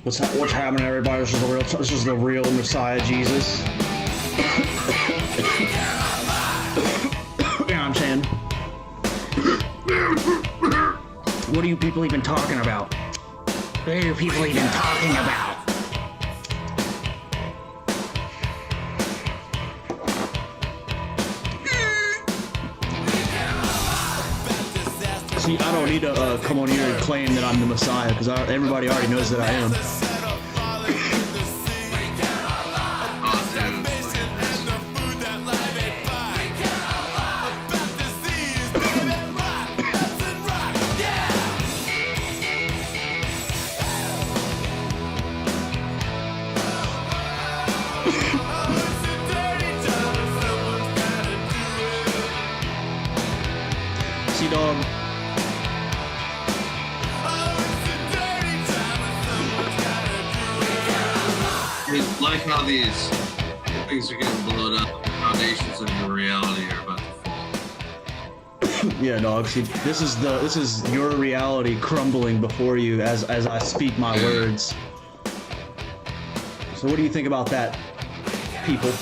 What's happening, everybody? This is the real Messiah Jesus. Yeah, I'm saying. What are you people even talking about? What are you people even talking about? See, I don't need to come on here and claim that I'm the Messiah, because everybody already knows that I am. See, dog. I like how these things are getting blown up. The foundations of your reality are about to fall. Yeah, dog. See, this is your reality crumbling before you as I speak my words. So, what do you think about that, people?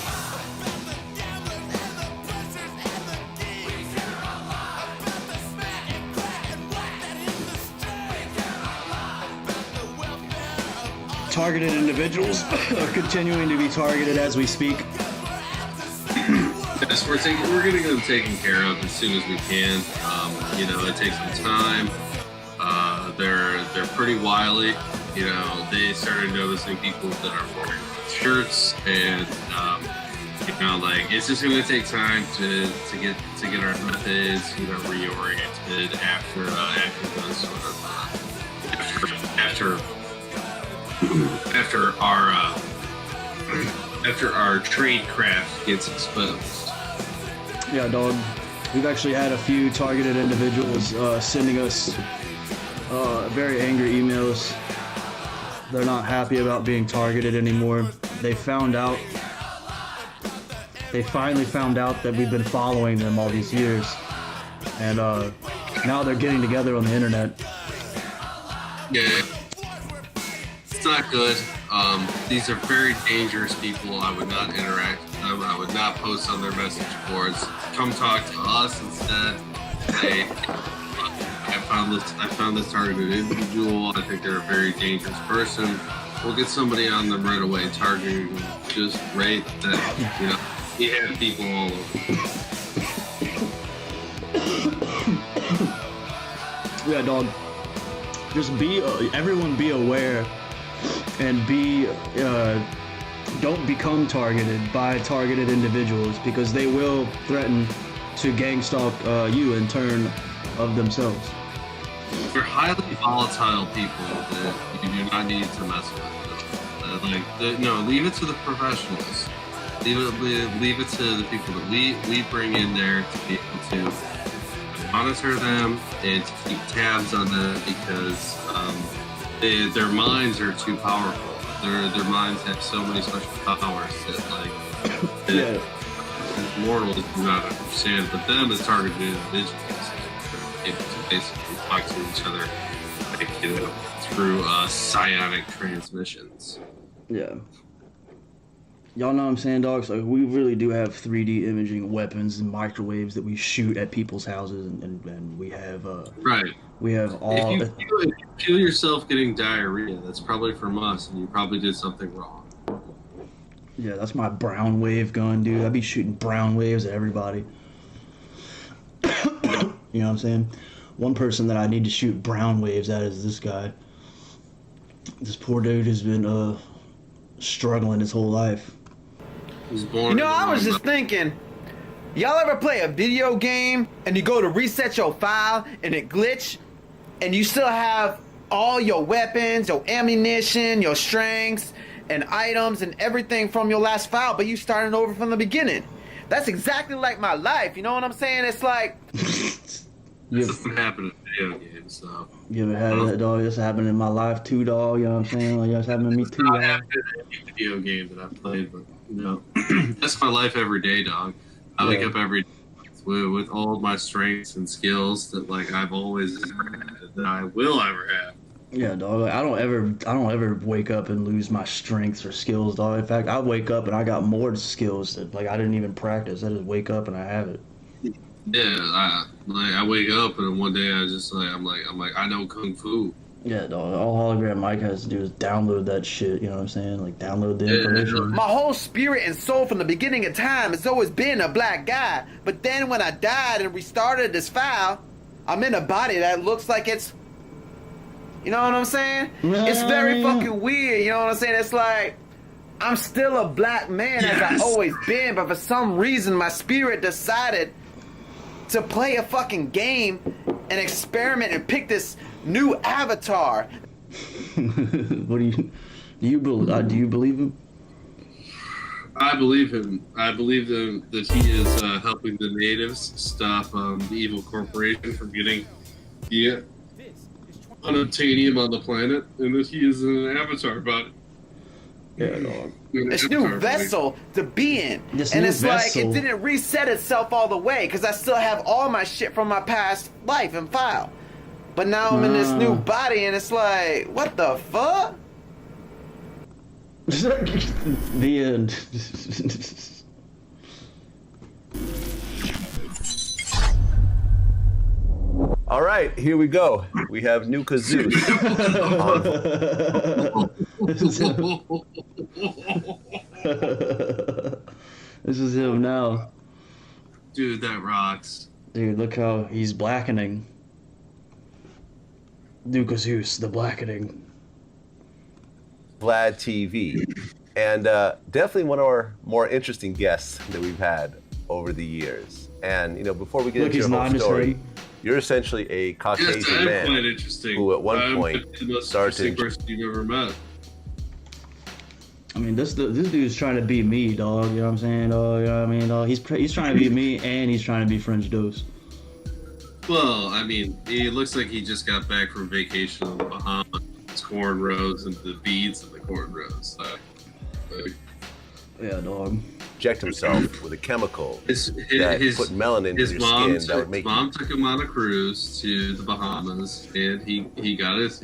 Targeted individuals are continuing to be targeted as we speak. Yes, we're getting them taken care of as soon as we can. It takes some time. They're pretty wily. They started noticing people that are wearing shirts, and it's just going to take time to get our methods reoriented after our trade craft gets exposed. Yeah, dog. We've actually had a few targeted individuals sending us very angry emails. They're not happy about being targeted anymore. They finally found out that we've been following them all these years, and now they're getting together on the internet. Yeah, it's not good. These are very dangerous people. I would not interact with them. I would not post on their message boards. Come talk to us instead. Say, I found this targeted individual. I think they're a very dangerous person. We'll get somebody on them right away, targeting them just right then. We have people all over. Yeah, dog. Just everyone be aware, and don't become targeted by targeted individuals, because they will threaten to gang stalk you in turn of themselves. They're highly volatile people that you do not need to mess with. Leave it to the professionals. Leave it to the people that we bring in there to be able to monitor them and to keep tabs on them, because their minds are too powerful. Their minds have so many special powers that mortals do not understand. But them as targeted individuals, they're able to basically talk to each other through psionic transmissions. Yeah. Y'all know what I'm saying, dogs? Like, we really do have 3D imaging weapons and microwaves that we shoot at people's houses, and we have right. We have all. If you feel yourself getting diarrhea, that's probably from us, and you probably did something wrong. Yeah, that's my brown wave gun, dude. I be shooting brown waves at everybody. You know what I'm saying? One person that I need to shoot brown waves at is this guy. This poor dude has been struggling his whole life. I was just thinking, y'all ever play a video game and you go to reset your file and it glitch, and you still have all your weapons, your ammunition, your strengths and items and everything from your last file, but you starting over from the beginning? That's exactly like my life. You know what I'm saying? It's like this doesn't happen in video games, so. You ever had that, dog? This happened in my life too, dog. You know what I'm saying? Like, it's happened to me too, dog. dog. Happened in any video game that I've played, but that's my life every day, dog. I wake up every day with all of my strengths and skills that I've always had, that I will ever have. Yeah, dog. I don't ever wake up and lose my strengths or skills, dog. In fact, I wake up and I got more skills that like I didn't even practice. I just wake up and I have it. Yeah, I wake up and one day I just I'm like I know kung fu. Yeah, dog. All hologram Mike has to do is download that shit. You know what I'm saying? Like download the information. My whole spirit and soul from the beginning of time has always been a black guy. But then when I died and restarted this file, I'm in a body that looks like it's. You know what I'm saying? It's very fucking weird. You know what I'm saying? It's like I'm still a black man as I've always been, but for some reason my spirit decided to play a fucking game and experiment and pick this new avatar. What do you believe him? I believe him. I believe that he is helping the natives stop the evil corporation from getting the unobtainium on the planet, and that he is an avatar body. Yeah, dog. This new vessel to be in. And it's like it didn't reset itself all the way because I still have all my shit from my past life and file. But now I'm in this new body and it's like, what the fuck? The end. All right, here we go. We have Nuka Zeus. This is him now. Dude, that rocks. Dude, look how he's blackening. Nuka Zeus, the blackening. Vlad TV. And definitely one of our more interesting guests that we've had over the years. And, you know, before we get into your whole story, you're essentially a Caucasian man who at one point started... person you've ever met. I mean, this dude's trying to be me, dog. You know what I'm saying, dog? You know what I mean, dog? He's trying to be me, and he's trying to be French Dose. Well, I mean, he looks like he just got back from vacation on the Bahamas. Cornrows and the beads of the cornrows. Yeah, dog. Inject himself with a chemical that put melanin into your skin that would make his mom took him on a cruise to the Bahamas, and he got his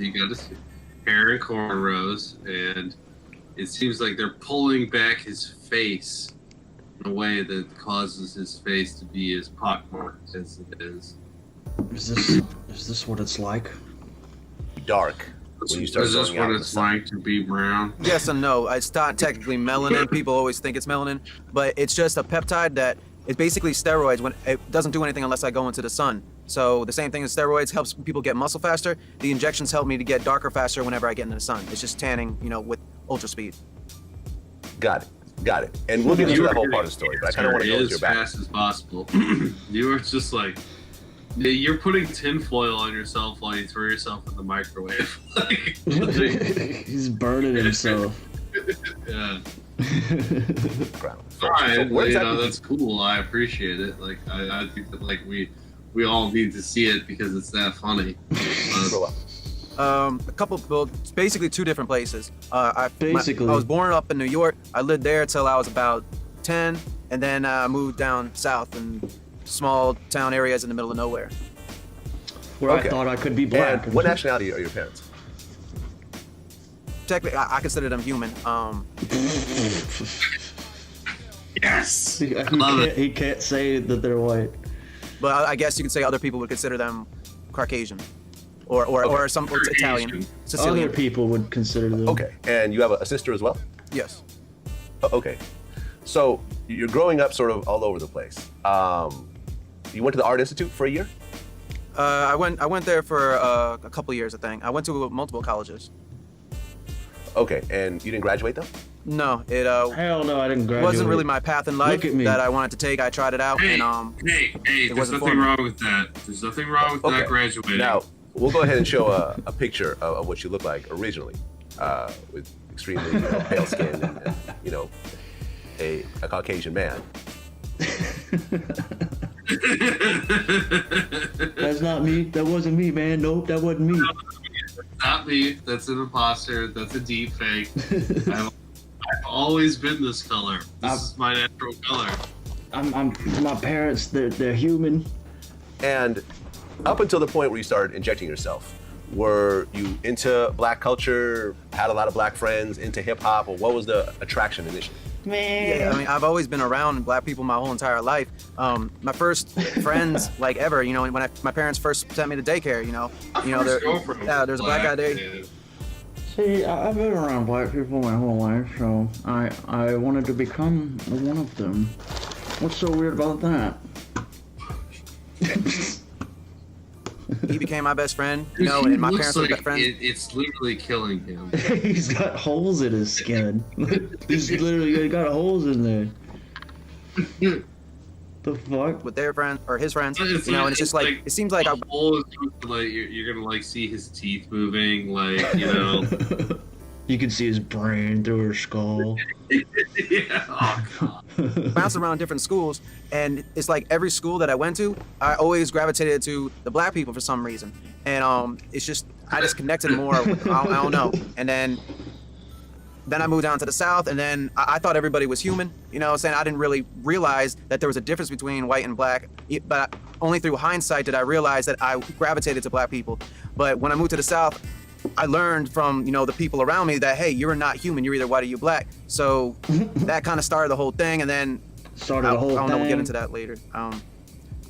hair and cornrows, and it seems like they're pulling back his face in a way that causes his face to be as pockmarked as it is. Is this what it's like? Dark. When you start is this what it's like to be brown? Yes and no. It's not technically melanin. People always think it's melanin, but it's just a peptide that is basically steroids. When it doesn't do anything unless I go into the sun. So the same thing as steroids helps people get muscle faster. The injections help me to get darker faster whenever I get into the sun. It's just tanning, you know, with ultra speed. Got it. And we'll get into that whole part of the story, but I kind of want to go with your back. As fast as possible. You are just like... You're putting tinfoil on yourself while you throw yourself in the microwave. He's burning himself. Yeah. So that's cool. I appreciate it. Like I think that like we all need to see it because it's that funny. A couple, well, it's basically two different places. I was born up in New York. I lived there till I was about 10, and then I moved down south and small town areas in the middle of nowhere. Where I thought I could be black. And what nationality are your parents? Technically, I consider them human. Yes! He can't say that they're white. But I guess you could say other people would consider them Caucasian. Or some Italian, Sicilian. Other people would consider them. Okay, and you have a sister as well? Yes. Okay. So you're growing up sort of all over the place. You went to the Art Institute for a year? I went there for a couple years, I think. I went to multiple colleges. Okay, and you didn't graduate though? No, it hell no, I didn't graduate. Wasn't really my path in life that I wanted to take. I tried it out, hey, there's nothing wrong with that. There's nothing wrong with not graduating. Now we'll go ahead and show a picture of what you look like originally, with extremely pale skin and a Caucasian man. That's not me. That wasn't me, man. Nope, that wasn't me. Not me. That's an imposter. That's a deep fake. I've always been this color. This is my natural color. I'm my parents. They're human. And up until the point where you started injecting yourself, were you into black culture, had a lot of black friends, into hip hop, or what was the attraction initially? Yeah, I mean, I've always been around black people my whole entire life. My first friends, like ever, you know, when my parents first sent me to daycare, there's a black guy there. See, I've been around black people my whole life, so I wanted to become one of them. What's so weird about that? He became my best friend, you know, and my parents were best friends. It's literally killing him. He's got holes in his skin. He's literally got holes in there. The fuck? With their friends or his friends, and it's just like it seems like you're gonna like see his teeth moving, like You can see his brain through her skull. Yeah. Oh, God. Bounced around different schools, and it's like every school that I went to, I always gravitated to the black people for some reason, and it's just I just connected more with I don't know, and then I moved down to the South, and then I thought everybody was human, you know what I'm saying? I didn't really realize that there was a difference between white and black, but only through hindsight did I realize that I gravitated to black people. But when I moved to the South, I learned from, the people around me that, hey, you're not human, you're either white or you're black. So that kind of started the whole thing, and then I don't know, we'll get into that later.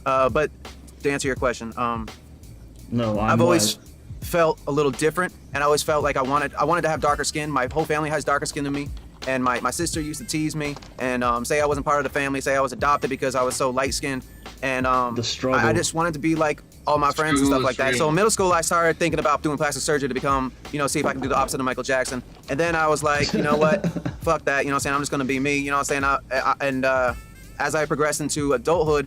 But to answer your question, I've always felt a little different, and I always felt like I wanted to have darker skin. My whole family has darker skin than me, and my sister used to tease me and say I wasn't part of the family, say I was adopted because I was so light skinned, and the struggle. I just wanted to be like all my friends and stuff like that. So in middle school, I started thinking about doing plastic surgery to become, see if I can do the opposite of Michael Jackson. And then I was like, you know what, fuck that, I'm just gonna be me, as I progressed into adulthood,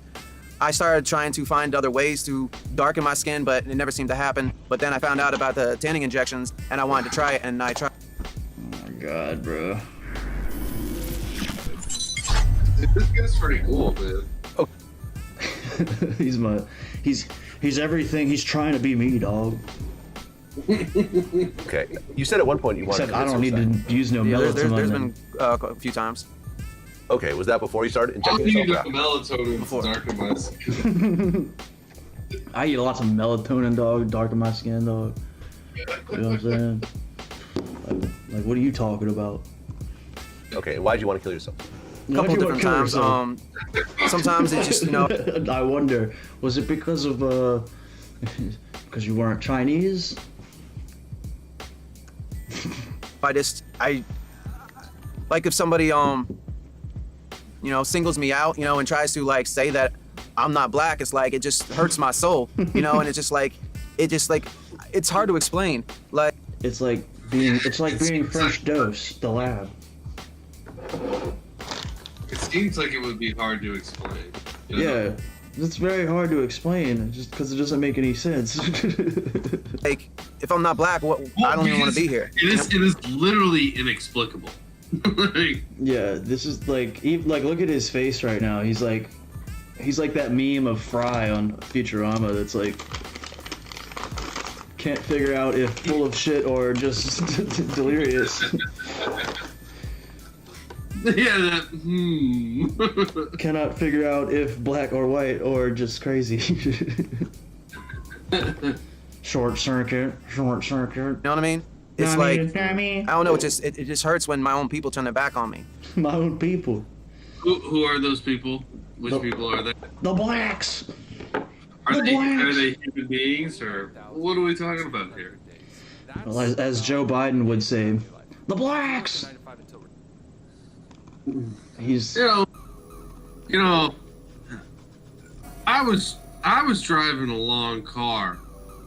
I started trying to find other ways to darken my skin, but it never seemed to happen. But then I found out about the tanning injections, and I wanted to try it, and I tried. Oh my God, bro. This guy's pretty cool, man. Oh. He's everything. He's trying to be me, dog. Okay. You said at one point you wanted to I don't need to use no melatonin. There's been a few times. Okay, was that before you started injecting yourself? Melatonin before. to darken my skin. I eat lots of melatonin, dog. Darken my skin, dog. You know what I'm saying? Like, what are you talking about? Okay, and why'd you want to kill yourself? A couple of different times. Sometimes it's just, I wonder, was it because of because you weren't Chinese? I like if somebody singles me out, and tries to like say that I'm not black, it's like it just hurts my soul, and it's just like it's hard to explain. Like it's like being French Dose, the lab. It seems like it would be hard to explain. Yeah, it's very hard to explain, just because it doesn't make any sense. like if I'm not black, I don't even want to be here. It is literally inexplicable. Yeah, this is like look at his face right now. He's like that meme of Fry on Futurama that's like can't figure out if full of shit or just delirious. Yeah, Cannot figure out if black or white or just crazy. Short circuit. You know what I mean? It's like I don't know. It just hurts when my own people turn their back on me. My own people. Who are those people? Which people are they? The blacks. Are they human beings, or what are we talking about here? Well, as Joe Biden would say, the blacks. He's I was driving a long car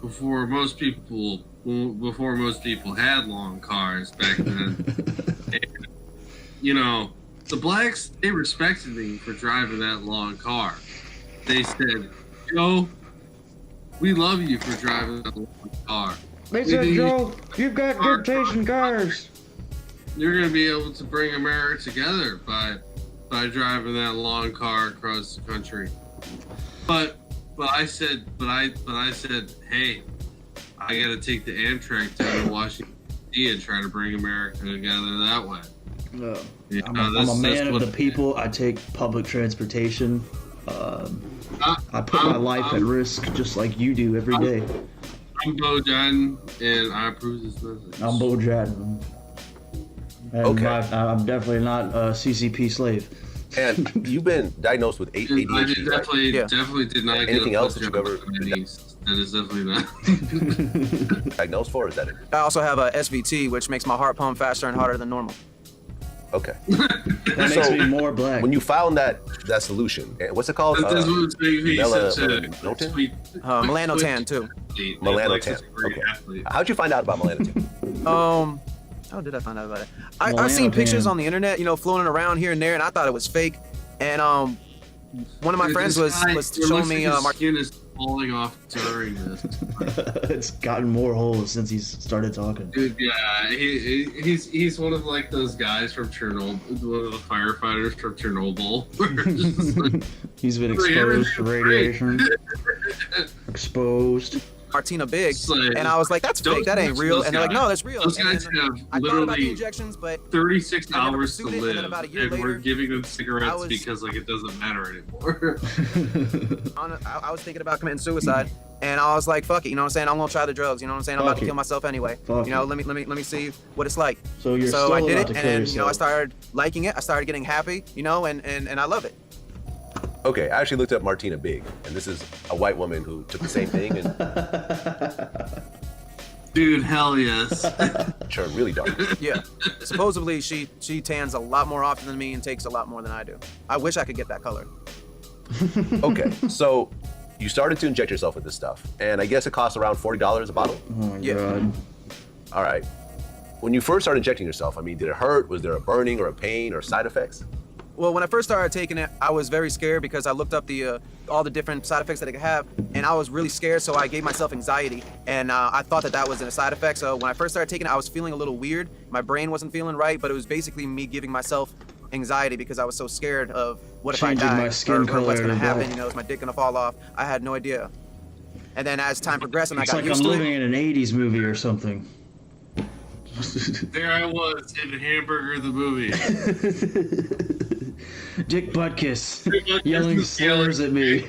before most people had long cars back then. And, the blacks, they respected me for driving that long car. They said, Joe, we love you for driving that long car. They said, Joe, you've got good taste in cars. You're gonna be able to bring America together by driving that long car across the country. But I said, hey, I gotta take the Amtrak down to Washington D.C. and try to bring America together that way. No, I'm a man of the people. I take public transportation. I put my life at risk just like you do every day. I'm Bo Jadden, and I approve this message. I'm Bo Jadden. And Okay. I'm definitely not a CCP slave. And you've been diagnosed with ADHD, I did right? definitely did not get Anything a else that you've ever That is definitely not. diagnosed for? Or is that it? I also have a SVT, which makes my heart pump faster and harder than normal. Okay. That makes me more black. When you found that solution, what's it called? That's what it's saying. He said melanotan? Melanotan too. Melanotan. Okay. How'd you find out about melanotan? How did I find out about it? I seen pictures on the internet, floating around here and there, and I thought it was fake. And one of my friends was showing me his skin is falling off during this. It's gotten more whole since he's started talking. Dude, yeah, he's one of like those guys from Chernobyl, one of the firefighters from Chernobyl. He's been exposed to radiation. Exposed. Martina Big, and I was like, that's fake, that ain't real. And they're like, no, that's real. Those guys have I thought about the literally injections, but 36 hours to pursued it, live, and then about a year and we're later, giving them cigarettes because like it doesn't matter anymore. I was thinking about committing suicide, and I was like, fuck it, you know what I'm saying? I'm gonna try the drugs, you know what I'm saying? I'm about to kill myself anyway. Let me see what it's like. So you're so still I did about it, to kill and yourself. I started liking it. I started getting happy, and I love it. Okay, I actually looked up Martina Big, and this is a white woman who took the same thing and Dude, hell yes. turned really dark. Yeah. Supposedly she tans a lot more often than me and takes a lot more than I do. I wish I could get that color. Okay, so you started to inject yourself with this stuff, and I guess it costs around $40 a bottle? Oh my Yeah. god. All right. When you first started injecting yourself, did it hurt? Was there a burning or a pain or side effects? Well, when I first started taking it, I was very scared because I looked up all the different side effects that it could have, and I was really scared, so I gave myself anxiety, and I thought that wasn't a side effect. So when I first started taking it, I was feeling a little weird. My brain wasn't feeling right, but it was basically me giving myself anxiety because I was so scared of what if I Changing die, my skin or color what's gonna to happen. black. Is my dick gonna fall off? I had no idea. And then as time progressed, and I It's got like I'm used to living it. in an 80s movie or something. There I was in Hamburger the movie. Dick Butkus yelling slurs at me.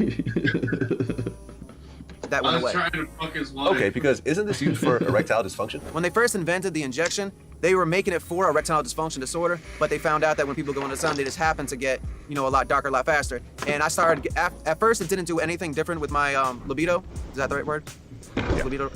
That I went was away. trying to fuck his wife. Okay, because isn't this used for erectile dysfunction? When they first invented the injection, they were making it for erectile dysfunction disorder, but they found out that when people go into the sun, they just happen to get, a lot darker, a lot faster. And I started, at first it didn't do anything different with my libido. Is that the right word? Yeah. Libido.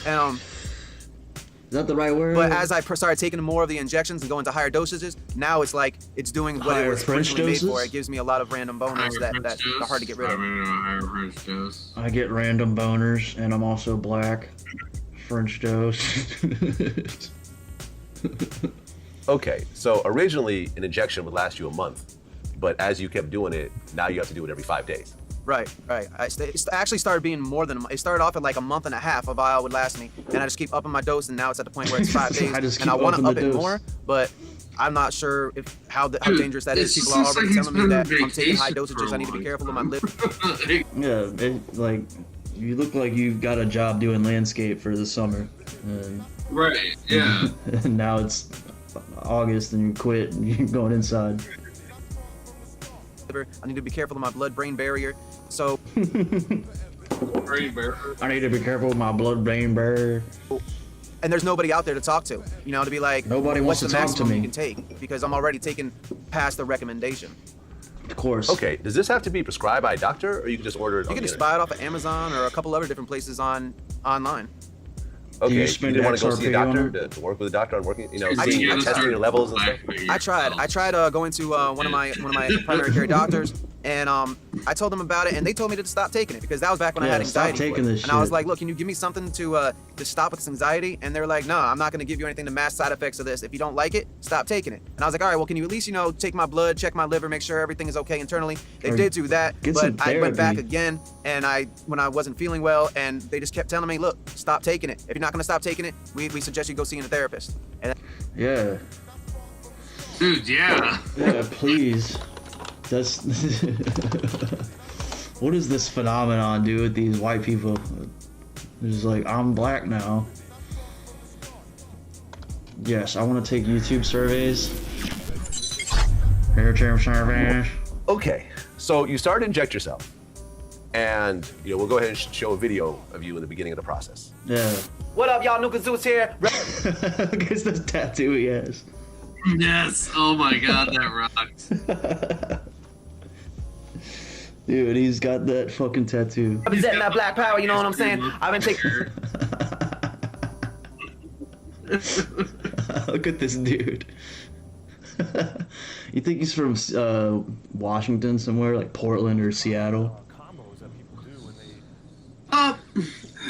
And Is that the right word? but as I started taking more of the injections and going to higher dosages, now it's like it's doing what Higher it was French originally made for. doses? It gives me a lot of random boners that are hard to get rid of. Higher French dose. I get random boners, and I'm also black. French toast. Okay, so originally an injection would last you a month, but as you kept doing it, now you have to do it every 5 days. Right. It actually started being more than a month. It started off at like a month and a half. A vial would last me, and I just keep upping my dose, and now it's at the point where it's 5 days. I just And I keep want to upping up the it dose. more, but I'm not sure how Dude, dangerous that is. it People are just already looks telling like me he's that I'm taking high been on dosages. I need to be vacation careful of my liver. Yeah, you look like you've got a job doing landscape for the summer. And Right, yeah. and now it's August, and you quit, and you're going inside. I need to be careful of my blood-brain barrier. So Brain bear. I need to be careful with my blood-brain barrier. and there's nobody out there to talk to, to be like, Nobody wants what's to the talk to maximum me. you can take? Because I'm already taking past the recommendation. Of course. Okay, does this have to be prescribed by a doctor, or you can just order it You on can the just internet? buy it off of Amazon or a couple other different places online. Okay, you you spend didn't want to go see a XRP on doctor it? to work with a doctor on working, I seeing did. testing your levels and stuff? I tried going to one of my primary care doctors, and I told them about it, and they told me to stop taking it because that was back when I Yeah, had stop anxiety. for taking it. this and I was shit. like, look, can you give me something to stop with this anxiety? And they were like, no, I'm not going to give you anything to mask side effects of this. If you don't like it, stop taking it. And I was like, all right, well, can you at least take my blood, check my liver, make sure everything is okay internally? They Or did do that, get but some I went back therapy. again, and when I wasn't feeling well, and they just kept telling me, look, stop taking it. If you're not going to stop taking it, we suggest you go see a therapist. And Yeah. Dude, yeah. Yeah, please. That's what does this phenomenon do with these white people? It's just like, I'm black now. Yes, I want to take YouTube surveys. Hair trim surveys. Okay, so you start to inject yourself, And we'll go ahead and show a video of you in the beginning of the process. Yeah. What up, y'all? Nuka Zeus here. Look at this tattoo he has. Yes. Oh my God, that rocks. Dude, he's got that fucking tattoo. Representing that black power, you know what I'm saying? I've been taking. Look at this dude. You think he's from Washington somewhere, like Portland or Seattle? I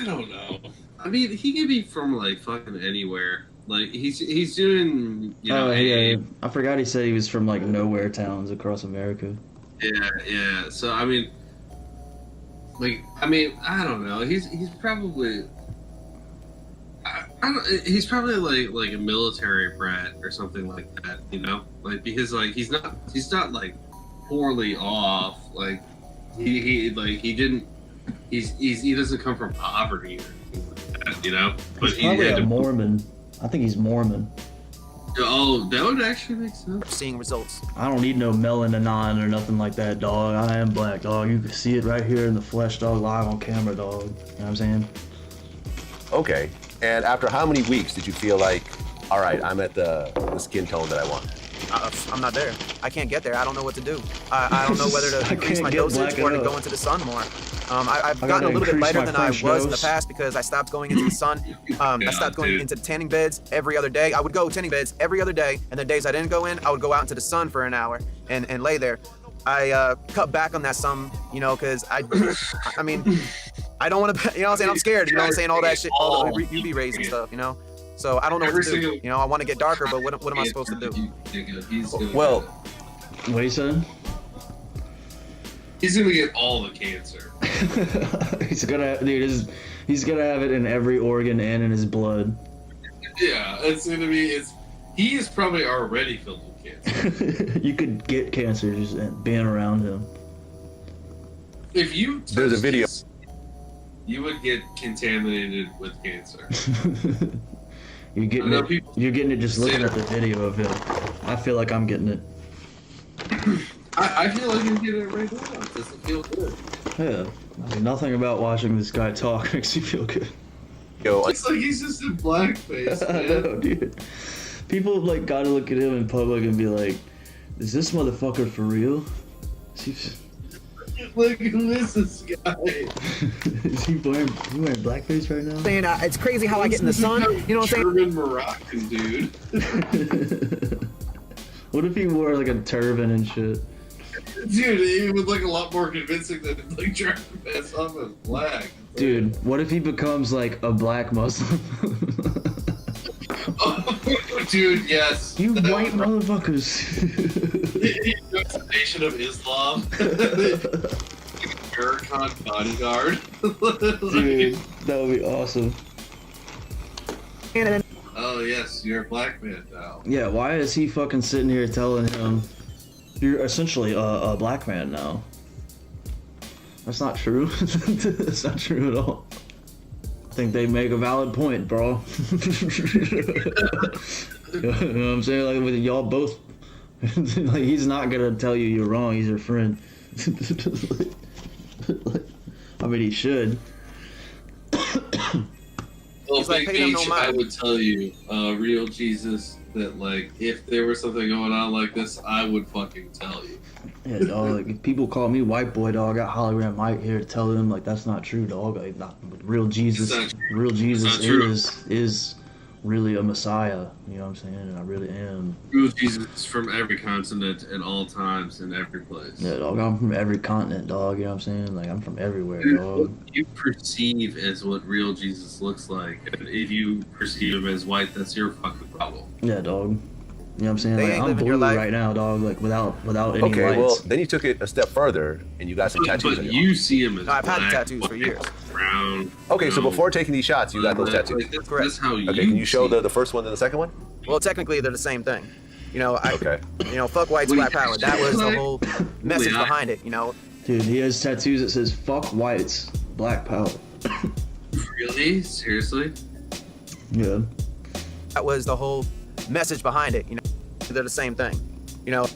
don't know. I mean, he could be from like fucking anywhere. Like he's doing, yeah. I forgot he said he was from like nowhere towns across America. Yeah. So I mean, I don't know. He's probably. He's probably like a military brat or something like that, like because like he's not like poorly off, like he doesn't come from poverty or anything like that, but he's probably a Mormon. I think he's Mormon. Oh, that would actually make sense. Seeing results. I don't need no melanin or nothing like that, dog. I am black, dog. You can see it right here in the flesh, dog, live on camera, dog. You know what I'm saying? Okay. And after how many weeks did you feel like, all right, I'm at the skin tone that I want? I'm not there. I can't get there. I don't know what to do. I don't know whether to increase my dosage or to go into the sun more. I've gotten a little bit lighter than I was in the past because I stopped going into the sun. I stopped going into the tanning beds every other day. I would go tanning beds every other day, and the days I didn't go in, I would go out into the sun for an hour and lay there. I cut back on that some, because I mean, I don't want to, you know what I'm saying? I'm scared, you know what I'm saying? All that shit, all the UV rays and stuff, So I don't know what to do. I want to get darker, but what am I supposed to do? Well, what he said? He's gonna get all the cancer. He's gonna have it in every organ and in his blood. Yeah, he is probably already filled with cancer. You could get cancer just being around him. If you there's a video. You would get contaminated with cancer. You're getting it just looking at the video of him. I feel like I'm getting it. I feel like you're getting it right now. It doesn't feel good. Yeah. I mean, nothing about watching this guy talk makes you feel good. It's like he's just in blackface, man. I know, dude. People gotta look at him in public and be like, is this motherfucker for real? Like, who is this guy? Is he wearing blackface right now? Saying it's crazy how I get in the sun. You know what I'm saying? German Moroccan dude. What if he wore like a turban and shit? Dude, it would look a lot more convincing than like trying to pass off as black. Dude, what if he becomes like a black Muslim? Oh, dude, yes. You white motherfuckers. It's the Nation of Islam. Farrakhan bodyguard. Dude, that would be awesome. Oh yes, you're a black man now. Yeah, why is he fucking sitting here telling him you're essentially a black man now? That's not true. That's not true at all. I think they make a valid point, bro. You know what I'm saying? Like with y'all both, like he's not gonna tell you you're wrong. He's your friend. I mean, he should. Well, Big Beach, I would tell you, real Jesus, that like if there was something going on like this, I would fucking tell you. Yeah, dog. Like, if people call me white boy, dog, I got Hologram Mike here to tell them like that's not true, dog. Like, real Jesus is really a Messiah. You know what I'm saying? And I really am. Real Jesus from every continent and all times and every place. Yeah, dog. I'm from every continent, dog. You know what I'm saying? Like I'm from everywhere, dog. What you perceive as what real Jesus looks like, and if you perceive him as white, that's your fucking problem. Yeah, dog. You know what I'm saying? Like, I'm blue right now, dog. Like without any Okay, lights. well, then you took it a step further and you got some tattoos. But you see him as I've black, had tattoos for years. Brown. Okay, so before taking these shots, you got those tattoos. Like, that's how you. Okay, can you show the first one and the second one? Well, technically they're the same thing. Okay. Fuck whites, black power. That was the whole message behind it. Dude, he has tattoos that says "fuck whites, black power." Really? Seriously? Yeah. That was the whole message behind it. They're the same thing. Yes.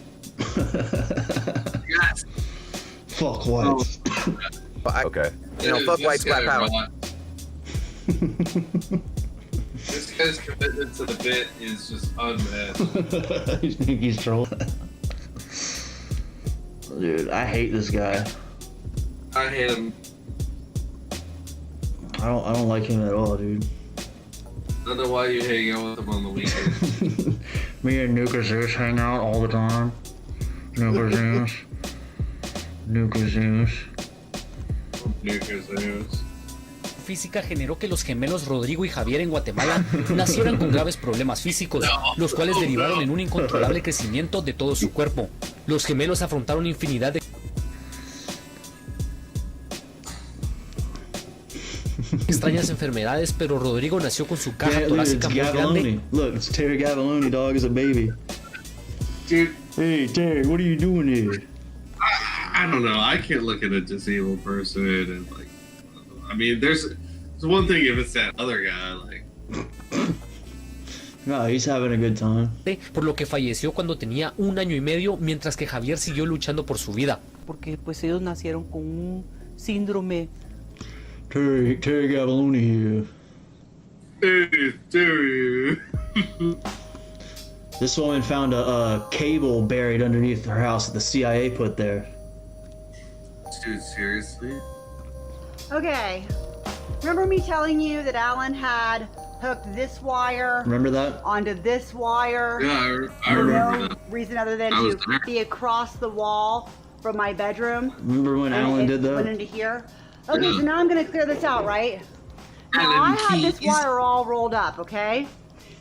Fuck whites. Okay. Fuck white black power. This guy's commitment to the bit is just unmatched. You think he's trolling? Dude, I hate this guy. I hate him. I don't like him at all, dude. I don't know why you hang out with him on the weekend. Me and Nuka Zeus hang out all the time. Nuka Zeus. Nuka Zeus. Nuka Zeus. Física generó que los gemelos Rodrigo y Javier en Guatemala nacieran con graves problemas físicos, los cuales derivaron en un incontrolable crecimiento de todo su cuerpo. Los gemelos afrontaron infinidad de extrañas enfermedades, pero Rodrigo nació con su caja torácica muy grande. Look, it's Terry Gavoloni, dog, is a baby. Dude. Hey, Terry, what are you doing here? I don't know. I can't look at a disabled person and like. I mean, there's one thing if it's that other guy, like. No, he's having a good time. Por lo que falleció cuando tenía 1 año y medio, mientras que Javier siguió luchando por su vida. Porque pues ellos nacieron con un síndrome. Terry Gavoloni here. Hey, Terry. This woman found a cable buried underneath her house that the CIA put there. Dude, seriously? Okay, remember me telling you that Alan had hooked this wire Remember that? onto this wire? Yeah, I remember No that. reason other than I was to there. be across the wall from my bedroom. Remember when And Alan it did that? went into here. Okay, Yeah. so now I'm gonna clear this out, right? Now Alan, I have this please. wire all rolled up, okay?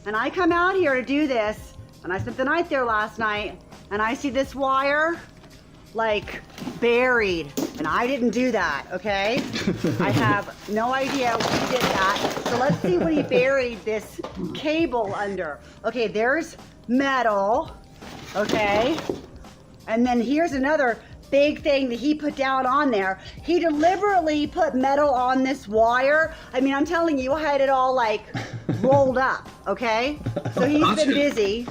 And I come out here to do this, and I spent the night there last night, and I see this wire like buried, and I didn't do that, okay? I have no idea who did that. So let's see what he buried this cable under. Okay, there's metal, okay? And then here's another big thing that he put down on there. He deliberately put metal on this wire. I mean, I'm telling you, I had it all like rolled up, okay? So he's been busy.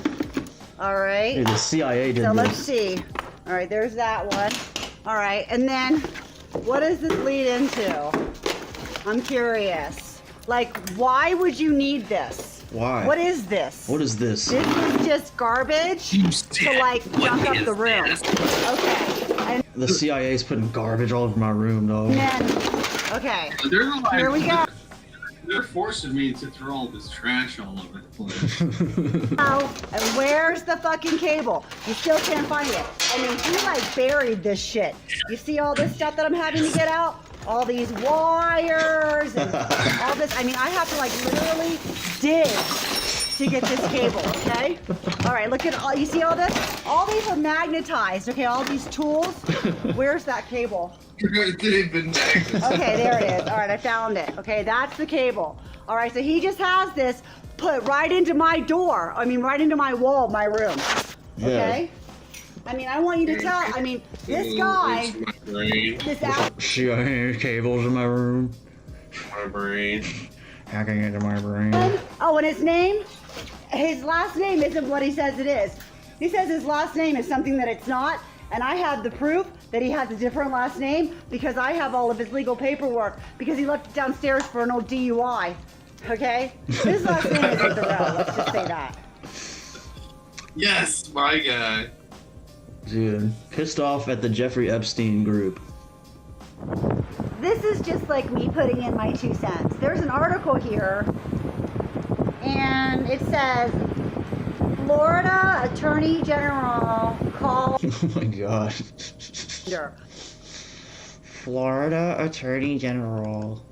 All right. Hey, the CIA did So this. let's see. All right, there's that one. All right, and then what does this lead into? I'm curious. Like, why would you need this? Why? What is this? What is this? This is just garbage to like junk up the room. Okay. And The CIA's putting garbage all over my room, dog. then, okay. They're like, Here we go. They're forcing me to throw all this trash all over the place. Oh, and where's the fucking cable? You still can't find it. I mean, he like buried this shit. You see all this stuff that I'm having to get out? All these wires and all this. I mean, I have to like literally dig to get this cable, okay? All right, look at all, you see all this? All these are magnetized, okay? All these tools. Where's that cable? They've been magnetized. Okay, there it is. All right, I found it. Okay, that's the cable. All right, so he just has this put right into my door. I mean, right into my wall, my room. Okay? I mean, I want you to tell, I mean, this guy, this out. CIA cables in my room. My brain. Hacking into my brain. Oh, and his last name isn't what he says it is. He says his last name is something that it's not, and I have the proof that he has a different last name because I have all of his legal paperwork because he left it downstairs for an old DUI. Okay? His last name isn't Durrell, let's just say that. Yes, my guy. Dude, pissed off at the Jeffrey Epstein group. This is just like me putting in my 2 cents. There's an article here, and it says, Florida Attorney General called... Oh my god. Florida Attorney General.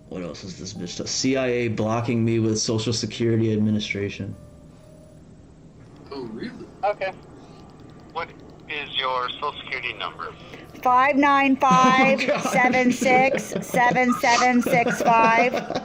What else is this bitch? CIA blocking me with Social Security Administration. Oh, really? Okay. What is your social security number? 59957667765.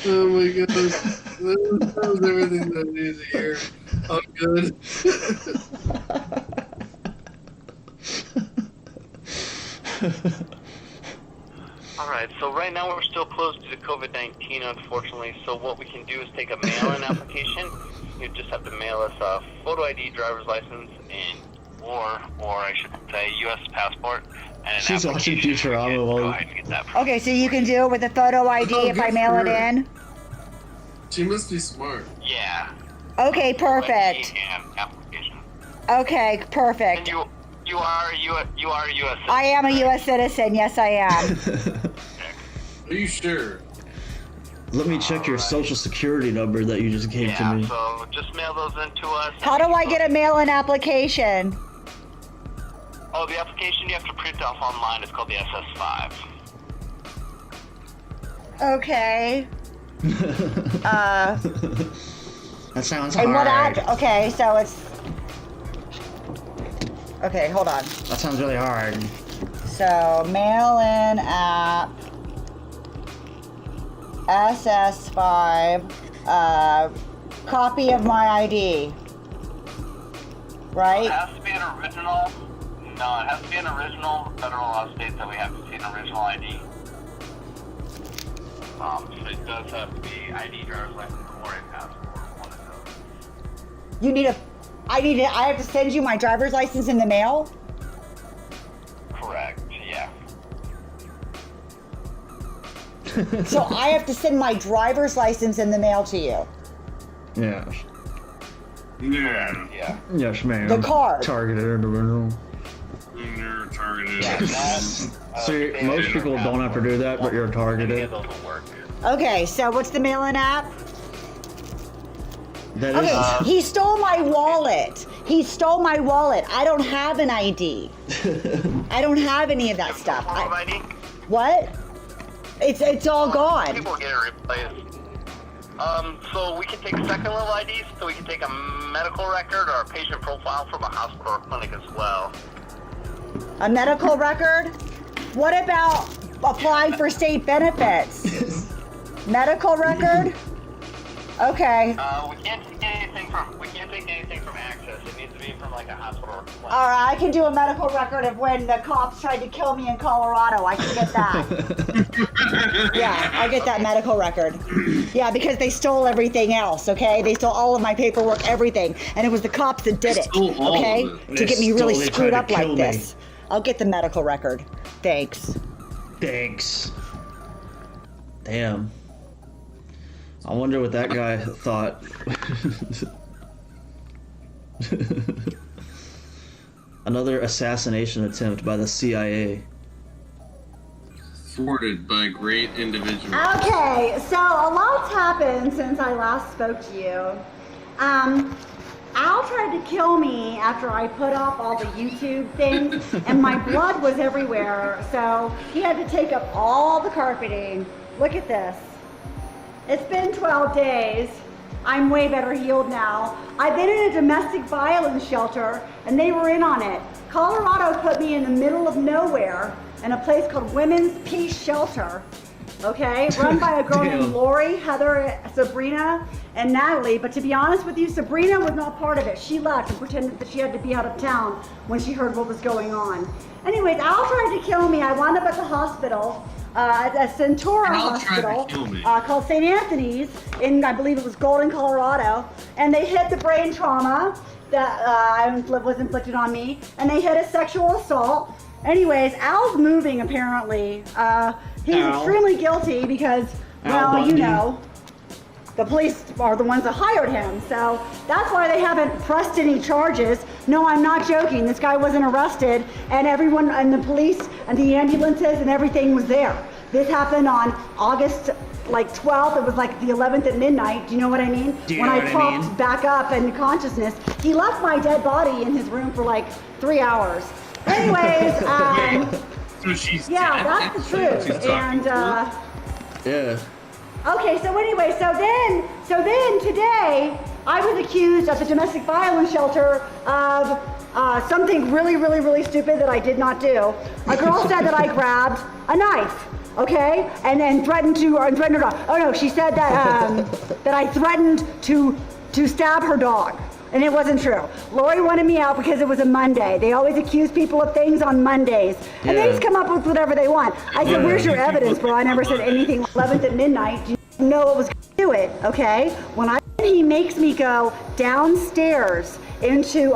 Oh my god. That was everything that I needed to hear. Oh, good. All right, so right now we're still closed due to COVID-19, unfortunately. So what we can do is take a mail-in application. You just have to mail us a photo ID, driver's license, and or I should say, U.S. passport. And She's watching Futurama. Go ahead and get that. Okay, so you can do it with a photo ID if I mail it in? She must be smart. Yeah. Okay, perfect. And application. Okay, perfect. And you are a U.S. citizen. I am a U.S. citizen. Yes, I am. Are you sure? Let me check your social security number that you just gave to me. Yeah, so just mail those in to us. How do I get a mail-in application? Oh, the application you have to print off online is called the SS5. Okay. That sounds And what hard. okay, so it's... Okay, hold on. That sounds really hard. So, mail-in app, SS5, copy of my ID, right? It has to be an original. No, it has to be an original. Federal law states that we have to see an original ID. So it does have to be ID, driver's license, or a passport. One of those. You need I have to send you my driver's license in the mail? Correct. Yeah. So I have to send my driver's license in the mail to you? Yes. Yeah. Yes, ma'am. The card. Targeted individual. You're targeted. Yeah. See, most people don't have to do that, but you're targeted. Those will work. Okay, so what's the mail-in app? That Okay, is. he stole my wallet. He stole my wallet. I don't have an ID. I don't have any of that stuff. Form of ID? What? It's all gone. People get it replaced. So we can take second level IDs, so we can take a medical record or a patient profile from a hospital or clinic as well. A medical record? What about applying for state benefits? Medical record? Okay. We can't take anything from Access. It needs to be from like a hospital or clinic. All right, I can do a medical record of when the cops tried to kill me in Colorado. I can get that. Yeah, I'll get that medical record. Yeah, because they stole everything else, okay? They stole all of my paperwork, everything. And it was the cops that did it, Stole all of okay? it. To get me really They screwed tried up to like kill this. I'll get the medical record. Thanks. Thanks. Damn. I wonder what that guy thought. Another assassination attempt by the CIA. Thwarted by great individuals. Okay, so a lot's happened since I last spoke to you. Al tried to kill me after I put up all the YouTube things, and my blood was everywhere, so he had to take up all the carpeting. Look at this. It's been 12 days. I'm way better healed now. I've been in a domestic violence shelter, and they were in on it. Colorado put me in the middle of nowhere in a place called Women's Peace Shelter, okay? Run by a girl named Lori, Heather, Sabrina, and Natalie. But to be honest with you, Sabrina was not part of it. She left and pretended that she had to be out of town when she heard what was going on. Anyways, Al tried to kill me. I wound up at the hospital. At a Centura hospital called St. Anthony's in, I believe it was Golden, Colorado, and they hit the brain trauma that was inflicted on me, and they hit a sexual assault. Anyways, Al's moving apparently. He's extremely guilty because, well, you know, the police are the ones that hired him, so that's why they haven't pressed any charges. No, I'm not joking. This guy wasn't arrested, and everyone and the police and the ambulances and everything was there. This happened on August 12th. It was like the 11th at midnight. Do you know what I mean? When I popped back up in consciousness, he left my dead body in his room for like 3 hours. Anyways, So she's yeah, dead. that's the truth. And Yeah. okay, so anyway, so then today I was accused at the domestic violence shelter of something really stupid that I did not do. A girl said that I grabbed a knife, okay, and then threatened her dog. Oh no, she said that that I threatened to stab her dog. And it wasn't true. Lori wanted me out because it was a Monday. They always accuse people of things on Mondays. And they just come up with whatever they want. I said, where's your evidence, bro? I never said anything. 11th at midnight. Do you know what was going to do it, okay? He makes me go downstairs into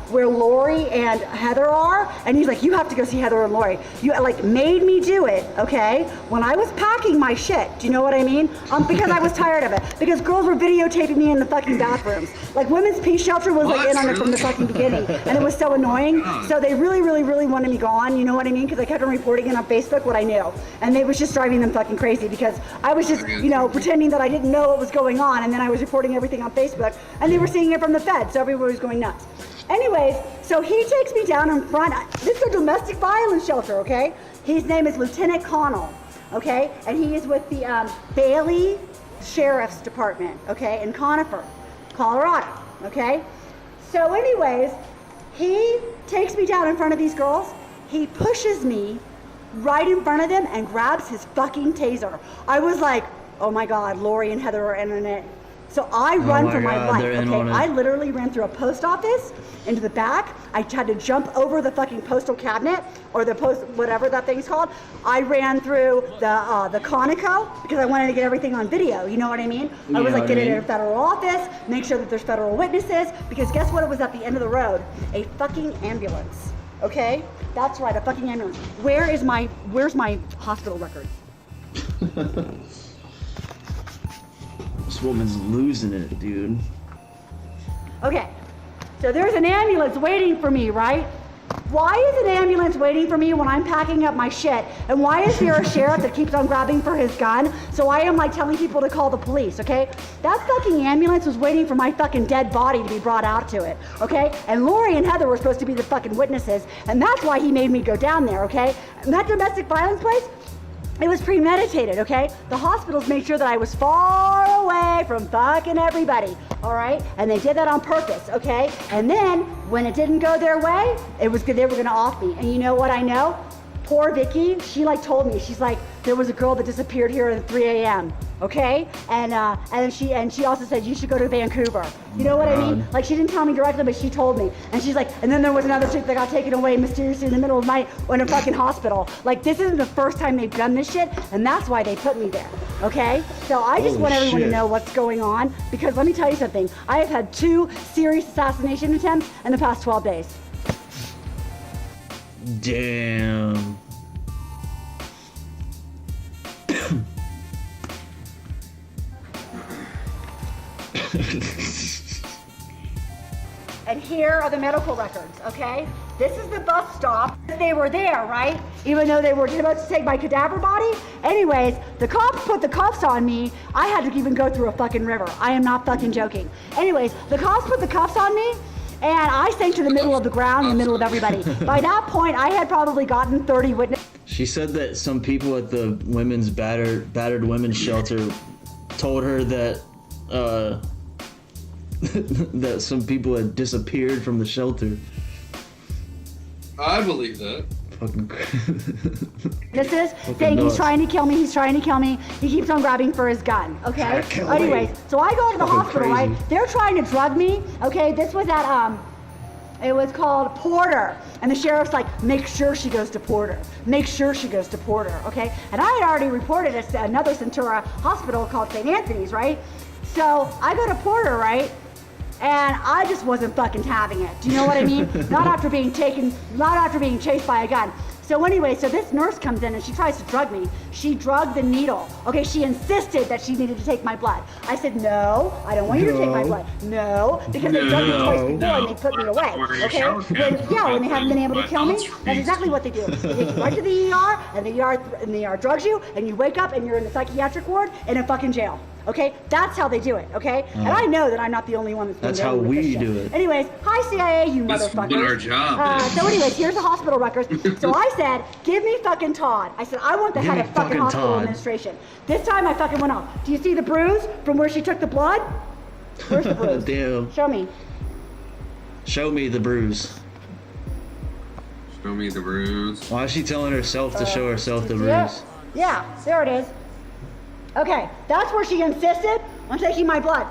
where Lori and Heather are, and he's like, you have to go see Heather and Lori. You like made me do it, okay? When I was packing my shit, do you know what I mean? Because I was tired of it. Because girls were videotaping me in the fucking bathrooms. Like Women's Peace Shelter was like in on it from the fucking beginning, and it was so annoying. So they really, really, really wanted me gone. You know what I mean? Because I kept on reporting it on Facebook what I knew, and it was just driving them fucking crazy because I was just, you know, pretending that I didn't know what was going on, and then I was reporting everything on Facebook, and they were seeing it from the Fed, so everybody was going nuts. Anyways, so he takes me down in front. This is a domestic violence shelter, okay? His name is Lieutenant Connell, okay? And he is with the Bailey Sheriff's Department, okay, in Conifer, Colorado, okay? So anyways, he takes me down in front of these girls. He pushes me right in front of them and grabs his fucking taser. I was like, oh my God, Lori and Heather are in on it. So I run for my life, okay? I literally ran through a post office into the back. I had to jump over the fucking postal cabinet or the post, whatever that thing's called. I ran through the Conoco because I wanted to get everything on video. You know what I mean? I was like, get it in a federal office, make sure that there's federal witnesses, because guess what? It was at the end of the road, a fucking ambulance. Okay, that's right, a fucking ambulance. Where's my hospital record? This woman's losing it, dude. Okay, so there's an ambulance waiting for me, right? Why is an ambulance waiting for me when I'm packing up my shit? And why is there a sheriff that keeps on grabbing for his gun? So I am like telling people to call the police, okay? That fucking ambulance was waiting for my fucking dead body to be brought out to it, okay? And Lori and Heather were supposed to be the fucking witnesses, and that's why he made me go down there, okay? And that domestic violence place, it was premeditated, okay? The hospitals made sure that I was far away from fucking everybody, all right? And they did that on purpose, okay? And then, when it didn't go their way, they were gonna off me. And you know what I know? Poor Vicky, she like told me, she's like, there was a girl that disappeared here at 3 a.m., okay? And she also said, you should go to Vancouver. You know what I mean? Like, she didn't tell me directly, but she told me. And she's like, and then there was another chick that got taken away mysteriously in the middle of the night in a fucking hospital. Like, this isn't the first time they've done this shit, and that's why they put me there, okay? So I just want everyone to know what's going on, because let me tell you something. I have had 2 serious assassination attempts in the past 12 days. Damn. And here are the medical records, okay? This is the bus stop. They were there, right? Even though they were about to take my cadaver body. Anyways, the cops put the cuffs on me. I had to even go through a fucking river. I am not fucking joking. Anyways, the cops put the cuffs on me, and I sank to the middle of the ground in the middle of everybody. By that point, I had probably gotten 30 witnesses. She said that some people at the women's battered women's shelter told her that that some people had disappeared from the shelter. I believe that. Fucking This is saying he's trying to kill me, he's trying to kill me. He keeps on grabbing for his gun, okay? Anyways, so I go to the hospital, right? They're trying to drug me, okay? This was at, it was called Porter. And the sheriff's like, make sure she goes to Porter. Make sure she goes to Porter, okay? And I had already reported it to another Centura hospital called St. Anthony's, right? So I go to Porter, right? And I just wasn't fucking having it. Do you know what I mean? Not after being chased by a gun. So anyway, so this nurse comes in and she tries to drug me. She drugged the needle. Okay, she insisted that she needed to take my blood. I said, no, I don't want you to take my blood. No, because they drugged me twice before and they put me away. Okay? When they haven't been able to kill me, that's exactly what they do. They take you right to the ER, and the ER drugs you, and you wake up and you're in the psychiatric ward in a fucking jail. Okay, that's how they do it. Okay, and I know that I'm not the only one that's how we do it. Anyways, hi CIA, you motherfuckers. That's what our job is. So anyways, here's the hospital records. So I said, give me fucking Todd. I said, I want the head of fucking hospital administration. This time I fucking went off. Do you see the bruise from where she took the blood? Where's the bruise? Damn. Show me. Show me the bruise. Show me the bruise. Why is she telling herself to show herself the bruise? Yeah, there it is. Okay, that's where she insisted on taking my blood.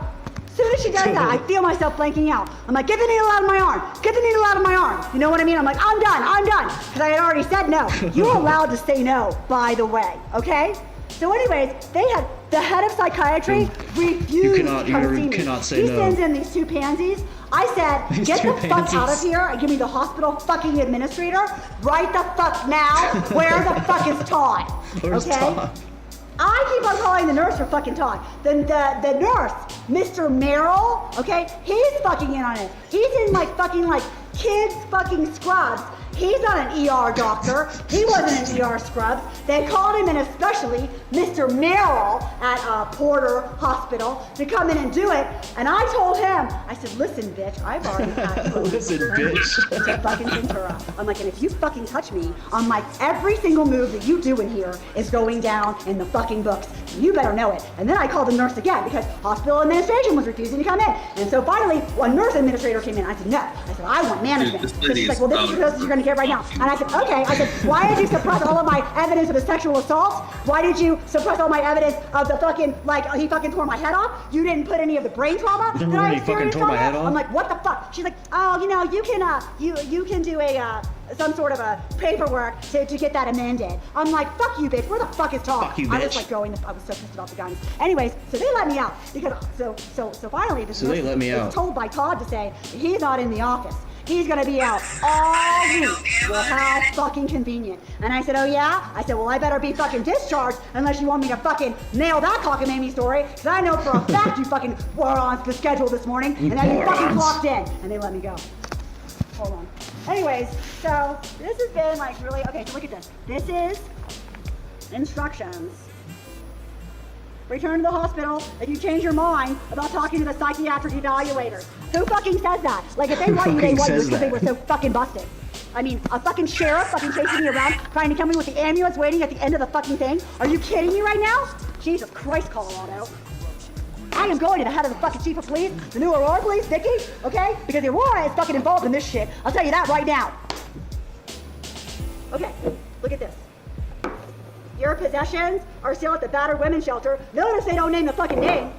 As soon as she does that, I feel myself blanking out. I'm like, get the needle out of my arm. Get the needle out of my arm. You know what I mean? I'm like, I'm done. Because I had already said no. You're allowed to say no, by the way, okay? So anyways, they had the head of psychiatry refused to come see me. You cannot say no. He sends in these two pansies. I said, get the fuck out of here and give me the hospital fucking administrator right the fuck now. Where the fuck is Todd? Where's okay? Todd? I keep on calling the nurse for fucking Todd. The nurse, Mr. Merrill, okay, he's fucking in on it. He's in like fucking like kids fucking scrubs. He's not an ER doctor. He wasn't an ER scrub. They called him in especially Mr. Merrill at Porter Hospital to come in and do it. And I told him, I said, listen, bitch, I've already had you. Listen, bitch. To fucking Ventura. I'm like, and if you fucking touch me, I'm like, every single move that you do in here is going down in the fucking books. You better know it. And then I called the nurse again because hospital administration was refusing to come in. And so finally, a nurse administrator came in. I said, no. I said, I want management. So she's like, well, this is what you're going to get right now. And I said, okay. I said, why did you suppress all of my evidence of the sexual assault? Why did you suppress all my evidence of the fucking, like, he fucking tore my head off? You didn't put any of the brain trauma that I experienced from it? I'm like, what the fuck? She's like, oh, you know, you can do a, some sort of a paperwork to get that amended. I'm like, fuck you, bitch. Where the fuck is Todd? Fuck you, bitch. I was like I was so pissed about the guns. Anyways, so they let me out because so finally this they let me out. was told by Todd to say he's not in the office. He's gonna be out all week. Well, how fucking convenient. And I said, oh yeah? I said, well, I better be fucking discharged unless you want me to fucking nail that cockamamie story. Because I know for a fact you fucking were on the schedule this morning and then you fucking clocked in. And they let me go. Hold on. Anyways, so this has been like really, okay, so look at this. This is instructions. Return to the hospital if you change your mind about talking to the psychiatric evaluators. Who fucking says that? Like if they want you, they want you because they were so fucking busted. I mean, a fucking sheriff fucking chasing me around, trying to kill me with the ambulance waiting at the end of the fucking thing. Are you kidding me right now? Jesus Christ, Colorado. I am going to the head of the fucking chief of police, the new Aurora police, Vicky, okay? Because the Aurora is fucking involved in this shit. I'll tell you that right now. Okay, look at this. Your possessions are still at the battered women's shelter. Notice they don't name the fucking name.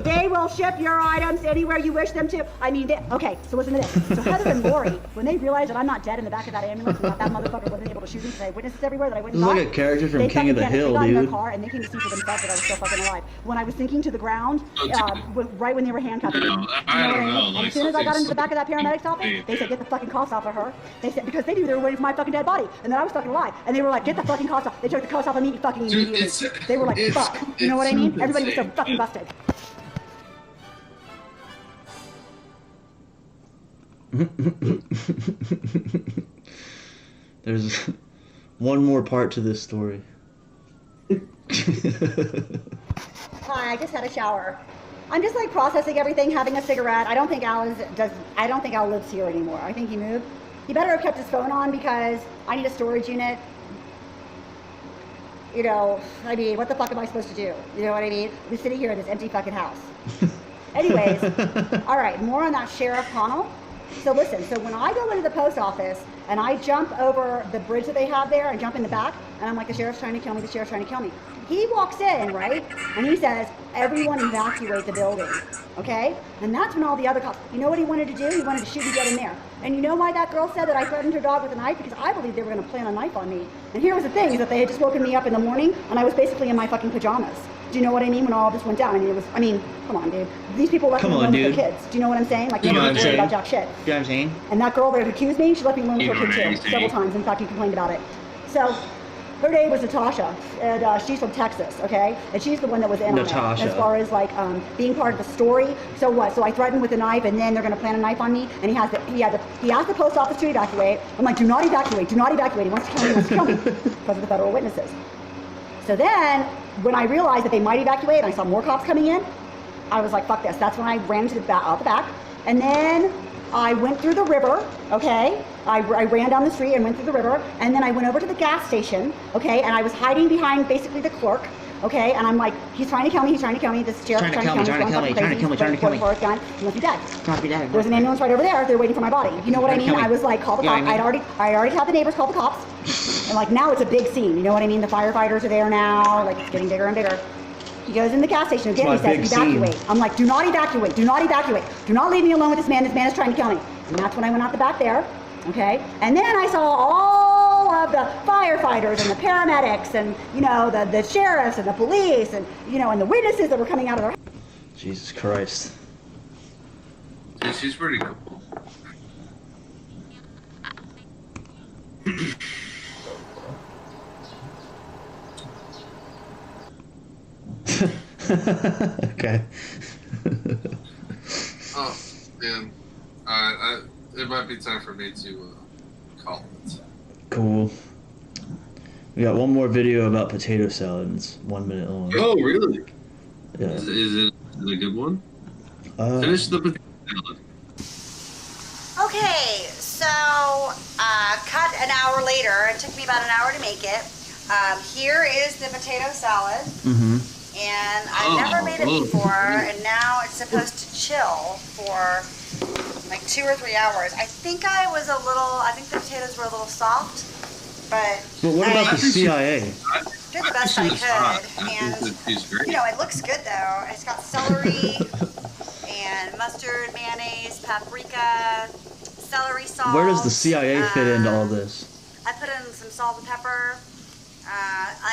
They will ship your items anywhere you wish them to. I mean, okay, so listen to this. So Heather and Lori, when they realized that I'm not dead in the back of that ambulance and that motherfucker wasn't able to shoot me because I had witnesses everywhere that I wouldn't Look at character from King of the Hill, dude. They got in dude. their car and they came to see for themselves that I was still fucking alive. When I was sinking to the ground, right when they were handcuffing me. I don't know. And Like, as soon as I got into the back of that paramedic's office, they said, get the fucking cuffs off of her. They said, because they knew they were waiting for my fucking dead body and that I was fucking alive. And they were like, get the fucking cuffs off. They took the cuffs off of me fucking immediately. They were like, fuck. You know what I mean? Everybody was so fucking busted. There's one more part to this story. Hi, I just had a shower. I'm just like processing everything, having a cigarette. I don't think Al lives here anymore. I think he moved. He better have kept his phone on because I need a storage unit. You know, I mean, what the fuck am I supposed to do? You know what I mean? We're sitting here in this empty fucking house. Anyways, all right, more on that Sheriff Connell. So listen, so when I go into the post office and I jump over the bridge that they have there and jump in the back, and I'm like, the sheriff's trying to kill me, the sheriff's trying to kill me. He walks in, right? And he says, everyone evacuate the building, okay? And that's when all the other cops, you know what he wanted to do? He wanted to shoot me dead in there. And you know why that girl said that I threatened her dog with a knife? Because I believed they were gonna plant a knife on me. And here was the thing, is that they had just woken me up in the morning and I was basically in my fucking pajamas. Do you know what I mean? When all this went down, I mean, I mean, come on, dude. These people left me alone with their kids. Do you know what I'm saying? Like, they don't care about jack shit. You know what I'm saying? And that girl that accused me, she left me alone with her kid too, several times. In fact, he complained about it. So, her name was Natasha, and she's from Texas, okay? And she's the one that was in on it, as far as like being part of the story. So what? So I threatened with a knife, and then they're gonna plant a knife on me. And he asked the post office to evacuate. I'm like, do not evacuate, do not evacuate. He wants to kill me, he wants to kill me, because of the federal witnesses. So then, when I realized that they might evacuate, and I saw more cops coming in, I was like, fuck this. That's when I ran to out the back, and then I went through the river, okay? I ran down the street and went through the river, and then I went over to the gas station, okay? And I was hiding behind basically the clerk, okay? And I'm like, he's trying to kill me, he's trying to kill me, this sheriff's trying to kill me, trying to kill me, trying to kill me, trying to kill me. He must be dead. Must be dead. There's an ambulance right over there, they're waiting for my body. You know what I mean? I was like, call the cops. I already had the neighbors call the cops. And like now it's a big scene, you know what I mean? The firefighters are there now, like it's getting bigger and bigger. He goes in the gas station again. My He says, big scene. evacuate. I'm like, do not evacuate. Do not evacuate. Do not leave me alone with this man. This man is trying to kill me. And that's when I went out the back there. Okay. And then I saw all of the firefighters and the paramedics and, you know, the sheriffs and the police and, you know, and the witnesses that were coming out of their. Jesus Christ. Dude, she's pretty cool. Okay. Oh, man. It might be time for me to call it. Cool. We got one more video about potato salad, and it's 1 minute long. Oh, really? Yeah. Is it a good one? Finish the potato salad. Okay, so cut an hour later. It took me about an hour to make it. Here is the potato salad. Mm-hmm. And I've never made it before, and now it's supposed to chill for like 2 or 3 hours. I think the potatoes were a little soft, but what about the CIA? did the best I could. And, you know, it looks good though. It's got celery and mustard, mayonnaise, paprika, celery sauce. Where does the CIA fit into all this? I put in some salt and pepper,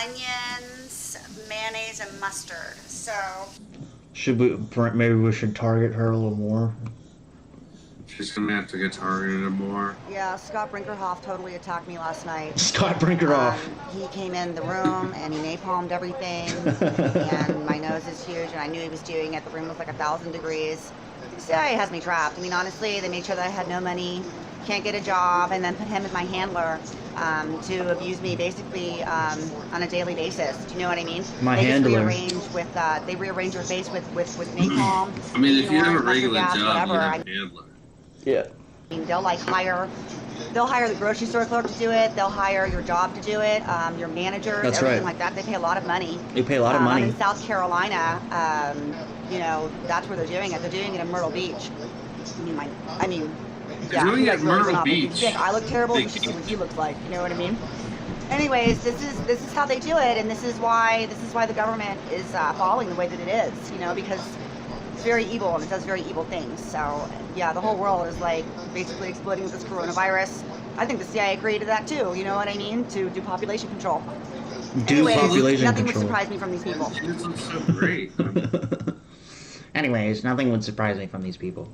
onions, mayonnaise, and mustard. So Maybe we should target her a little more? She's gonna have to get targeted more. yeah, Scott Brinkerhoff totally attacked me last night. Scott Brinkerhoff. He came in the room and he napalmed everything, and my nose is huge, and I knew he was doing it. The room was like 1,000 degrees. The CIA has me trapped. I mean, honestly, they made sure that I had no money, can't get a job, and then put him as my handler to abuse me basically on a daily basis. Do you know what I mean? They handler. They rearrange your face with napalm. I mean, if you have a mustard regular gas, job, whatever. you have a handler. Yeah. I mean, they'll hire the grocery store clerk to do it. They'll hire your job to do it. Your manager, That's everything right. like that. They pay a lot of money. They pay a lot of I'm money. in South Carolina. You know, that's where they're doing it. They're doing it in Myrtle Beach. Yeah, doing he, it like, at really Myrtle went off. He's Beach. sick. I look terrible. They You should see can't- what he looks like. You know what I mean? Anyways, this is how they do it, and this is why the government is falling the way that it is. You know, because it's very evil and it does very evil things. So yeah, the whole world is like basically exploding with this coronavirus. I think the CIA created that too. You know what I mean? To do population control. Anyways, population nothing control. would surprise me from these people. She just looks so great. Anyways, nothing would surprise me from these people.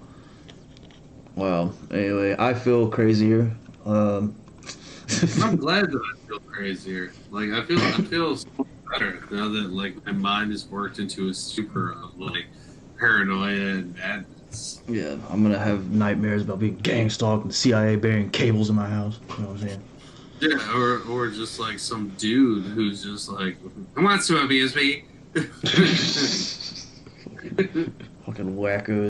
Well, anyway, I feel crazier. I'm glad that I feel crazier. Like I feel so better now that like my mind is worked into a super like paranoia and madness. Yeah, I'm gonna have nightmares about being gang stalked and the CIA burying cables in my house. You know what I'm saying? Yeah, or just like some dude who's just like, I want to abuse me. Fucking wackos.